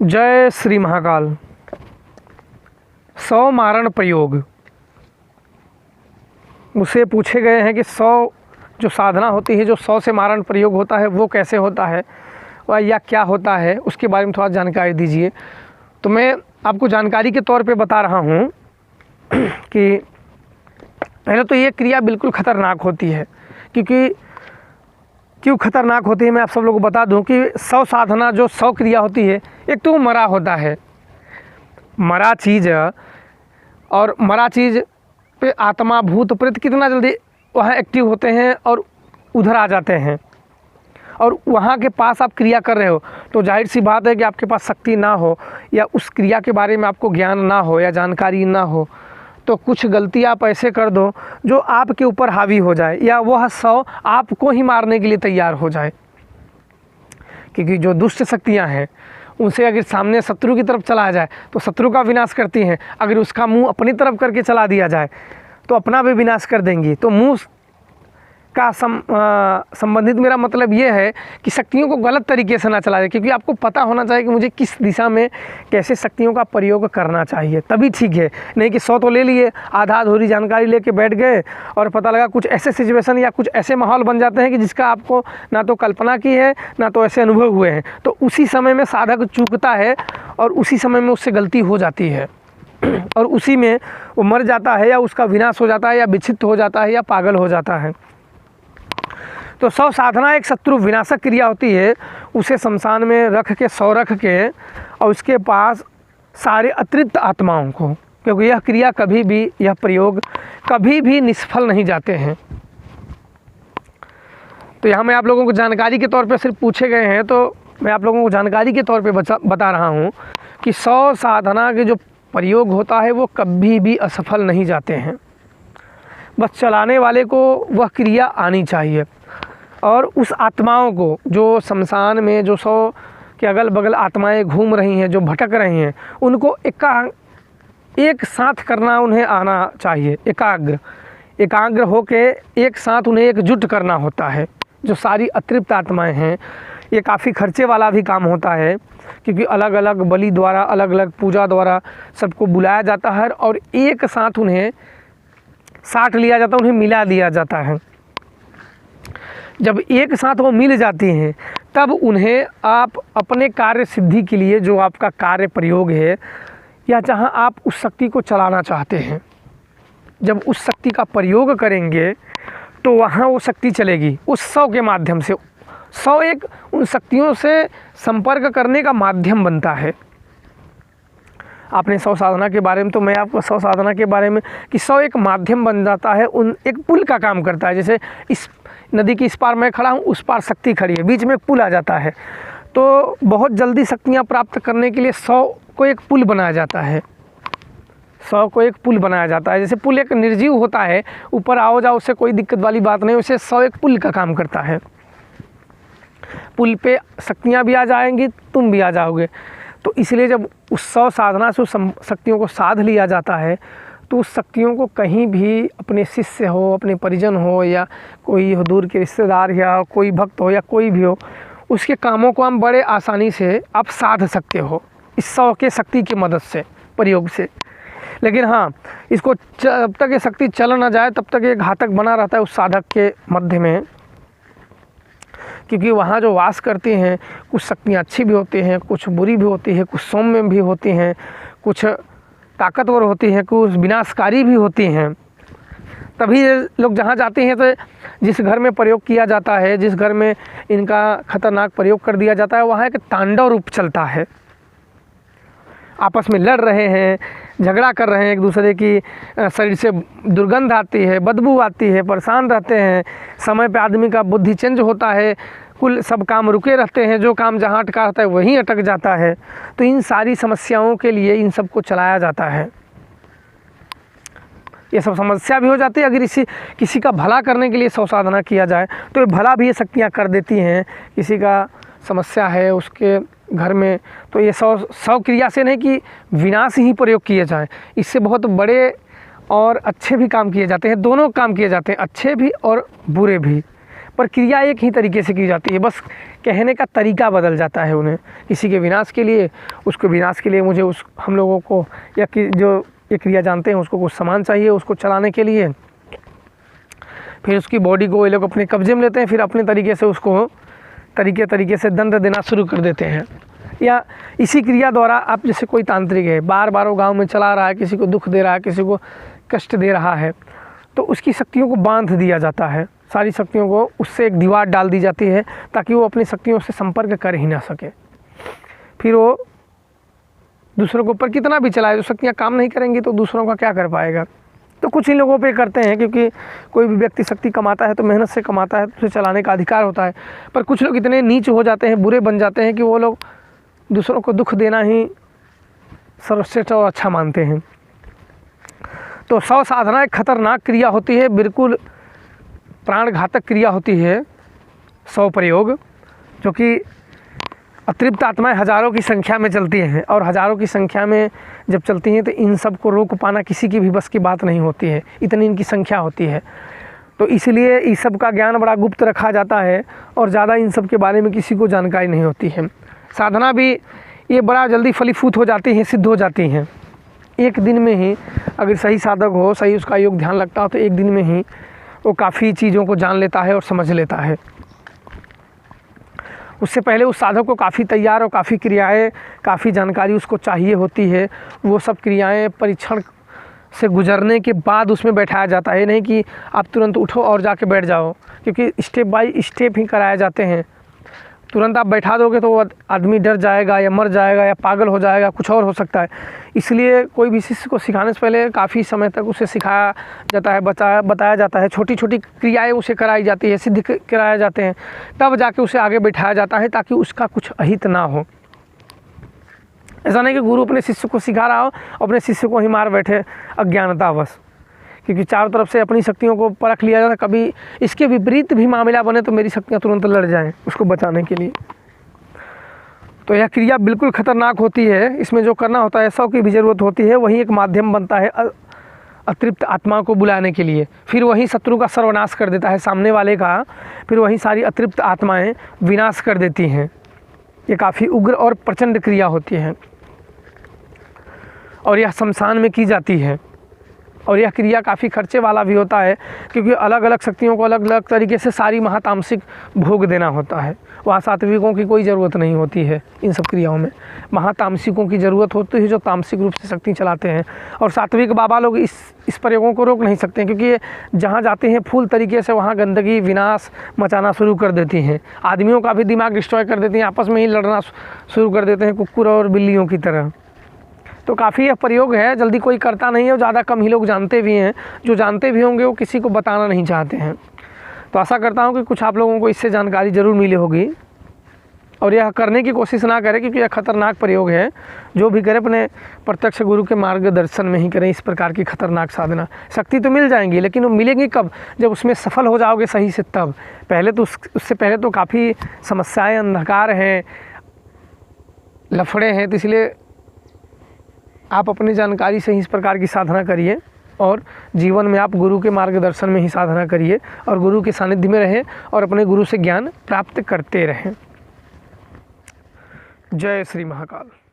जय श्री महाकाल। 100 मारण प्रयोग मुझसे पूछे गए हैं कि 100 जो साधना होती है, जो 100 से मारण प्रयोग होता है, वो कैसे होता है या क्या होता है, उसके बारे में थोड़ा जानकारी दीजिए। तो मैं आपको जानकारी के तौर पे बता रहा हूँ कि पहले तो ये क्रिया बिल्कुल ख़तरनाक होती है। क्यों ख़तरनाक होती है मैं आप सब लोगों को बता दूं कि 100 साधना जो 100 क्रिया होती है, एक तो वो मरा होता है, मरा चीज़, और मरा चीज़ पे आत्मा भूत प्रेत कितना जल्दी वहाँ एक्टिव होते हैं और उधर आ जाते हैं, और वहाँ के पास आप क्रिया कर रहे हो तो जाहिर सी बात है कि आपके पास शक्ति ना हो या उस क्रिया के बारे में आपको ज्ञान ना हो या जानकारी ना हो, तो कुछ गलती आप ऐसे कर दो जो आपके ऊपर हावी हो जाए या वह 100 आपको ही मारने के लिए तैयार हो जाए। क्योंकि जो दुष्ट शक्तियां हैं उनसे अगर सामने शत्रु की तरफ चला जाए तो शत्रु का विनाश करती हैं, अगर उसका मुंह अपनी तरफ करके चला दिया जाए तो अपना भी विनाश कर देंगी। तो मुंह का संबंधित मेरा मतलब ये है कि शक्तियों को गलत तरीके से ना चलाए, क्योंकि आपको पता होना चाहिए कि मुझे किस दिशा में कैसे शक्तियों का प्रयोग करना चाहिए, तभी ठीक है। नहीं कि 100 तो ले लिए, आधा अधूरी जानकारी लेके बैठ गए और पता लगा कुछ ऐसे सिचुएशन या कुछ ऐसे माहौल बन जाते हैं कि जिसका आपको ना तो कल्पना की है ना तो ऐसे अनुभव हुए हैं, तो उसी समय में साधक चूकता है और उसी समय में उससे गलती हो जाती है और उसी में वो मर जाता है या उसका विनाश हो जाता है या विक्षिप्त हो जाता है या पागल हो जाता है। तो 100 साधना एक शत्रु विनाशक क्रिया होती है। उसे शमशान में रख के 100 रख के और उसके पास सारे अतृप्त आत्माओं को, क्योंकि यह क्रिया कभी भी, यह प्रयोग कभी भी निष्फल नहीं जाते हैं। तो यहाँ मैं आप लोगों को जानकारी के तौर पे सिर्फ पूछे गए हैं, तो मैं आप लोगों को जानकारी के तौर पे बता रहा हूँ कि 100 साधना के जो प्रयोग होता है वो कभी भी असफल नहीं जाते हैं। बस चलाने वाले को वह क्रिया आनी चाहिए, और उस आत्माओं को जो शमशान में जो 100 के अगल बगल आत्माएं घूम रही हैं, जो भटक रही हैं, उनको एक साथ करना उन्हें आना चाहिए। एकाग्र होके एक साथ उन्हें एकजुट करना होता है। जो सारी अतृप्त आत्माएं हैं, ये काफ़ी खर्चे वाला भी काम होता है, क्योंकि अलग अलग बलि द्वारा, अलग अलग पूजा द्वारा सबको बुलाया जाता है और एक साथ उन्हें साथ लिया जाता है, उन्हें मिला दिया जाता है। जब एक साथ वो मिल जाती हैं तब उन्हें आप अपने कार्य सिद्धि के लिए, जो आपका कार्य प्रयोग है या जहाँ आप उस शक्ति को चलाना चाहते हैं, जब उस शक्ति का प्रयोग करेंगे तो वहाँ वो शक्ति चलेगी उस 100 के माध्यम से। 100 एक उन शक्तियों से संपर्क करने का माध्यम बनता है। आपने 100 साधना के बारे में, तो मैं आपको 100 साधना के बारे में कि 100 एक माध्यम बन जाता है, उन एक पुल का काम करता है। जैसे इस नदी के इस पार मैं खड़ा हूँ, उस पार शक्ति खड़ी है, बीच में एक पुल आ जाता है, तो बहुत जल्दी शक्तियाँ प्राप्त करने के लिए 100 को एक पुल बनाया जाता है। 100 को एक पुल बनाया जाता है। जैसे पुल एक निर्जीव होता है, ऊपर आओ जाओ उससे कोई दिक्कत वाली बात नहीं, वैसे 100 एक पुल का काम करता है। पुल पे शक्तियाँ भी आ जाएंगी, तुम भी आ जाओगे। तो इसलिए जब उस 100 साधना से उस शक्तियों को साध लिया जाता है तो उस शक्तियों को कहीं भी अपने शिष्य हो, अपने परिजन हो, या कोई हो दूर के रिश्तेदार, या कोई भक्त हो, या कोई भी हो, उसके कामों को हम बड़े आसानी से आप साध सकते हो इस 100 के शक्ति की मदद से, प्रयोग से। लेकिन हाँ, इसको जब तक ये शक्ति चल ना जाए तब तक ये घातक बना रहता है उस साधक के मध्य में, क्योंकि वहाँ जो वास करती हैं कुछ शक्तियाँ अच्छी भी होती हैं, कुछ बुरी भी होती है, कुछ सौम्य भी होती हैं, कुछ ताकतवर होती हैं, कुछ विनाशकारी भी होती हैं। तभी लोग जहाँ जाते हैं, तो जिस घर में प्रयोग किया जाता है, जिस घर में इनका खतरनाक प्रयोग कर दिया जाता है, वहाँ एक तांडव रूप चलता है। आपस में लड़ रहे हैं, झगड़ा कर रहे हैं, एक दूसरे की शरीर से दुर्गंध आती है, बदबू आती है, परेशान रहते हैं, समय पे आदमी का बुद्धि चेंज होता है, कुल सब काम रुके रहते हैं, जो काम जहाँ अटका रहता है वहीं अटक जाता है। तो इन सारी समस्याओं के लिए इन सब को चलाया जाता है। ये सब समस्या भी हो जाती है। अगर किसी का भला करने के लिए 100 साधना किया जाए तो ये भला भी ये शक्तियाँ कर देती हैं। किसी का समस्या है उसके घर में, तो ये 100 क्रिया से नहीं कि विनाश ही प्रयोग किए जाए, इससे बहुत बड़े और अच्छे भी काम किए जाते हैं। दोनों काम किए जाते हैं, अच्छे भी और बुरे भी। पर क्रिया एक ही तरीके से की जाती है, बस कहने का तरीका बदल जाता है उन्हें। किसी के विनाश के लिए, उसको विनाश के लिए मुझे हम लोगों को या कि जो ये क्रिया जानते हैं उसको कुछ सामान चाहिए उसको चलाने के लिए, फिर उसकी बॉडी को ये लोग अपने कब्जे में लेते हैं, फिर अपने तरीके से उसको तरीके से दंड देना शुरू कर देते हैं। या इसी क्रिया द्वारा आप जैसे कोई तांत्रिक है बार बार वो गाँव में चला रहा है, किसी को दुख दे रहा है, किसी को कष्ट दे रहा है, तो उसकी शक्तियों को बांध दिया जाता है, सारी शक्तियों को उससे एक दीवार डाल दी जाती है ताकि वो अपनी शक्तियों से संपर्क कर ही ना सके। फिर वो दूसरों के ऊपर कितना भी चलाए, जो शक्तियाँ काम नहीं करेंगी तो दूसरों का क्या कर पाएगा। तो कुछ ही लोगों पे करते हैं, क्योंकि कोई भी व्यक्ति शक्ति कमाता है तो मेहनत से कमाता है, तो उसे चलाने का अधिकार होता है। पर कुछ लोग इतने नीच हो जाते हैं, बुरे बन जाते हैं कि वो लोग दूसरों को दुख देना ही सर्वश्रेष्ठ और अच्छा मानते हैं। तो शव साधना एक खतरनाक क्रिया होती है, बिल्कुल प्राण घातक क्रिया होती है शव प्रयोग, जो कि अतृप्त आत्माएं हज़ारों की संख्या में चलती हैं, और हज़ारों की संख्या में जब चलती हैं तो इन सब को रोक पाना किसी की भी बस की बात नहीं होती है, इतनी इनकी संख्या होती है। तो इसलिए इस सब का ज्ञान बड़ा गुप्त रखा जाता है और ज़्यादा इन सब के बारे में किसी को जानकारी नहीं होती है। साधना भी ये बड़ा जल्दी फलीभूत हो जाती है, सिद्ध हो जाती हैं। एक दिन में ही अगर सही साधक हो, सही उसका योग ध्यान लगता हो, तो एक दिन में ही वो काफ़ी चीज़ों को जान लेता है और समझ लेता है। उससे पहले उस साधक को काफ़ी तैयार और काफ़ी क्रियाएं, काफ़ी जानकारी उसको चाहिए होती है। वो सब क्रियाएं परीक्षण से गुजरने के बाद उसमें बैठाया जाता है, नहीं कि आप तुरंत उठो और जाके बैठ जाओ, क्योंकि स्टेप बाय स्टेप ही कराए जाते हैं। तुरंत आप बैठा दोगे तो वो आदमी डर जाएगा या मर जाएगा या पागल हो जाएगा, कुछ और हो सकता है। इसलिए कोई भी शिष्य को सिखाने से पहले काफ़ी समय तक उसे सिखाया जाता है, बताया जाता है, छोटी छोटी क्रियाएं उसे कराई जाती है, सिद्ध कराए जाते हैं, तब जाके उसे आगे बैठाया जाता है ताकि उसका कुछ अहित ना हो। ऐसा नहीं कि गुरु अपने शिष्य को सिखा रहा हो, अपने शिष्य को ही मार बैठे अज्ञानतावश, क्योंकि चारों तरफ से अपनी शक्तियों को परख लिया जाता है। कभी इसके विपरीत भी मामला बने तो मेरी शक्तियाँ तुरंत लड़ जाएं उसको बचाने के लिए। तो यह क्रिया बिल्कुल खतरनाक होती है। इसमें जो करना होता है शव की भी ज़रूरत होती है, वही एक माध्यम बनता है अतृप्त आत्मा को बुलाने के लिए। फिर वही शत्रु का सर्वनाश कर देता है सामने वाले का, फिर वही सारी अतृप्त आत्माएं विनाश कर देती हैं। ये काफ़ी उग्र और प्रचंड क्रिया होती है और यह शमशान में की जाती है। और यह क्रिया काफ़ी खर्चे वाला भी होता है, क्योंकि अलग अलग शक्तियों को अलग अलग तरीके से सारी महातामसिक भोग देना होता है। वहाँ सात्विकों की कोई ज़रूरत नहीं होती है इन सब क्रियाओं में, महातामसिकों की ज़रूरत होती है जो तामसिक रूप से शक्ति चलाते हैं। और सात्विक बाबा लोग इस प्रयोगों को रोक नहीं सकते, क्योंकि ये जहाँ जाते हैं फूल तरीके से वहाँ गंदगी विनाश मचाना शुरू कर देती हैं, आदमियों का भी दिमाग डिस्ट्रॉय कर देती हैं, आपस में ही लड़ना शुरू कर देते हैं कुकुर और बिल्लियों की तरह। तो काफ़ी यह प्रयोग है, जल्दी कोई करता नहीं है और ज़्यादा कम ही लोग जानते भी हैं। जो जानते भी होंगे वो किसी को बताना नहीं चाहते हैं। तो आशा करता हूँ कि कुछ आप लोगों को इससे जानकारी ज़रूर मिली होगी और यह करने की कोशिश ना करें, क्योंकि यह खतरनाक प्रयोग है। जो भी करें अपने प्रत्यक्ष गुरु के मार्गदर्शन में ही करें इस प्रकार की खतरनाक साधना। शक्ति तो मिल जाएंगी, लेकिन वो मिलेंगी कब? जब उसमें सफल हो जाओगे सही से तब। पहले तो उससे पहले तो काफ़ी समस्याएँ, अंधकार हैं, लफड़े हैं। तो इसलिए आप अपनी जानकारी से ही इस प्रकार की साधना करिए और जीवन में आप गुरु के मार्गदर्शन में ही साधना करिए और गुरु के सानिध्य में रहें और अपने गुरु से ज्ञान प्राप्त करते रहें। जय श्री महाकाल।